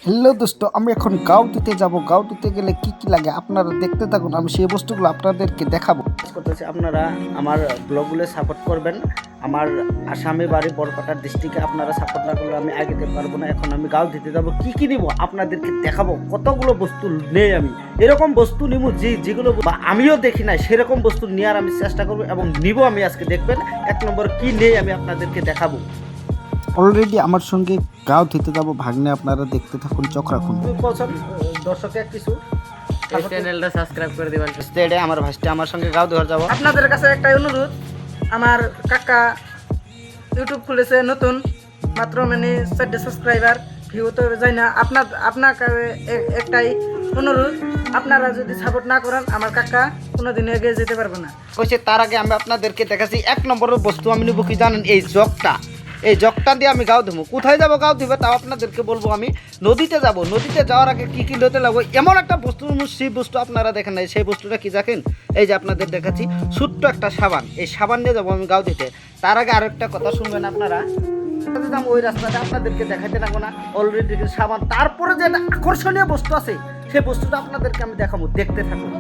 Hello দোস্ত, আমি এখন গাঁও দিতে যাব। গাঁও দিতে গেলে কি কি লাগে আপনারা দেখতে থাকুন, আমি সেই বস্তুগুলো আপনাদেরকে দেখাবো। করতেছি আপনারা আমার ব্লগগুলো সাপোর্ট করবেন। আমার আসামি বাড়ি বরপাটার ডিস্ট্রিক্টে আপনারা সাপোর্ট না করলে আমি আগে যেতে পারবো না। এখন আমি গাঁও দিতে যাবো, কি কি নিব আপনাদেরকে দেখাবো। কতগুলো বস্তু নেই, আমি এরকম বস্তু নিব যেগুলো বা আমিও দেখি নাই, সেরকম বস্তু নেওয়ার আমি চেষ্টা করবো এবং নিব আমি। আজকে দেখবেন এক নম্বর কি নেই আমি আপনাদেরকে দেখাবো। অলরেডি আমার সঙ্গে গাঁও দিতে যাব ভাগ্নে, আপনারা দেখতে থাকুন, চোখ রাখুন। পছন্দ দর্শকের কিছু এই চ্যানেলটা সাবস্ক্রাইব করে দিবেন। স্টেডে আমার ভাইসটা আমার সঙ্গে গাঁও দেওয়ার যাবো। আপনাদের কাছে একটাই অনুরোধ, আমার কাকা ইউটিউব খুলেছে নতুন, মাত্র মানে 4 সাবস্ক্রাইবার, ভিউ তো যায় না। আপনাকে একটাই অনুরোধ, আপনারা যদি সাপোর্ট না করেন আমার কাকা কোনোদিন এগিয়ে যেতে পারবে না। কইছে তার আগে আমি আপনাদেরকে দেখাচ্ছি এক নম্বরের বস্তু আমি নিব কি জানেন, এই জগটা। এই জগটা দিয়ে আমি গাঁও দেবো। কোথায় যাবো গাঁও দিবে তাও আপনাদেরকে বলবো। আমি নদীতে যাব। নদীতে যাওয়ার আগে কী কী লইতে লাগবো, এমন একটা বস্তু, সেই বস্তু আপনারা দেখেন নাই। সেই বস্তুটা কি দেখেন, এই যে আপনাদের দেখাচ্ছি ছোট্ট একটা সাবান। এই সাবান নিয়ে যাবো আমি গাঁও দিতে। তার আগে আরো একটা কথা শুনবেন আপনারা, ওই রাস্তাটা আপনাদেরকে দেখাইতে লাগবো না, অলরেডি সাবান। তারপরে যে একটা আকর্ষণীয় বস্তু আছে, সেই বস্তুটা আপনাদেরকে আমি দেখাবো, দেখতে থাকুন।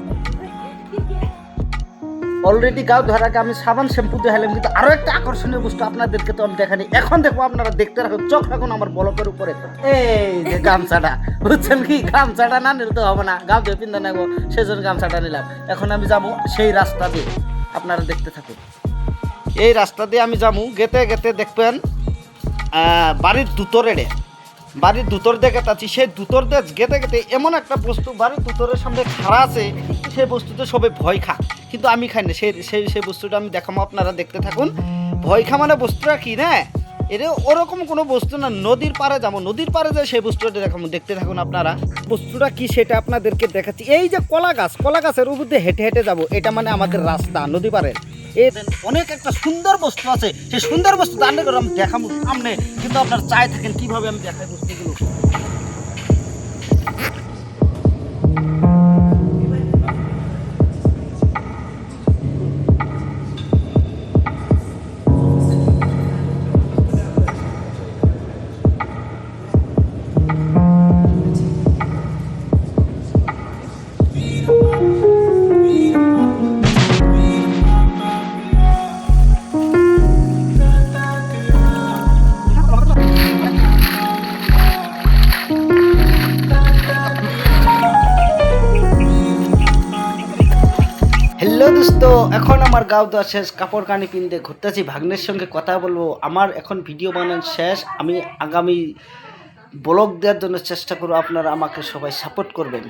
অলরেডি গাঁও ধরার আগে আমি সাবান শ্যাম্পু দেখালাম, কিন্তু আরো একটা আকর্ষণীয় বস্তু আপনাদেরকে তো আমি দেখানি। এখন দেখবো, আপনারা দেখতে রাখুন, চোখ রাখুন আমার বলকের উপরে। এই যে গামছাটা, বুঝছেন কি, গামছাটা না নিলে তো হবে না, গাঁও দিয়ে পিন্ধা নেবো, সেজন্য গামছাটা নিলাম। এখন আমি যাবো সেই রাস্তা দিয়ে, আপনারা দেখতে থাকুন। এই রাস্তা দিয়ে আমি যাবো, গেতে গেতে দেখবেন বাড়ির দুতরেড়ে, বাড়ির দুতর দিয়ে গেতাছি। সেই দুতর দিয়ে গেতে গেতে এমন একটা বস্তু বাড়ির দুতরের সামনে খাড়া আছে, সেই বস্তুতে সবাই ভয় খা, কিন্তু আমি খাই না। সেই বস্তুটা আমি দেখাবো, আপনারা দেখতে থাকুন। ভয় খা মানে বস্তুটা কি না, এটা ওরকম কোনো বস্তু না। নদীর পাড়ে যাবো, নদীর পাড়ে যায় সেই বস্তুটা দেখাবো, দেখতে থাকুন আপনারা। বস্তুটা কি সেটা আপনাদেরকে দেখাচ্ছি। এই যে কলা গাছ, কলা গাছের উপর দিয়ে হেঁটে হেঁটে যাবো, এটা মানে আমাদের রাস্তা নদী পাড়ের। এর অনেক একটা সুন্দর বস্তু আছে, সেই সুন্দর বস্তু জানলে করে আমি দেখাবো সামনে, কিন্তু আপনারা চাই থাকেন কিভাবে আমি দেখাই বস্তুগুলো। হ্যালো দোস্ত, এখন আমার গাঁও দেওয়া শেষ, কাপড় কানি পিনতে ঘুরতেছি, ভাগ্নের সঙ্গে কথা বলবো। আমার এখন ভিডিও বানানো শেষ, আমি আগামী ব্লগ দেওয়ার জন্য চেষ্টা করবো। আপনারা আমাকে সবাই সাপোর্ট করবেন।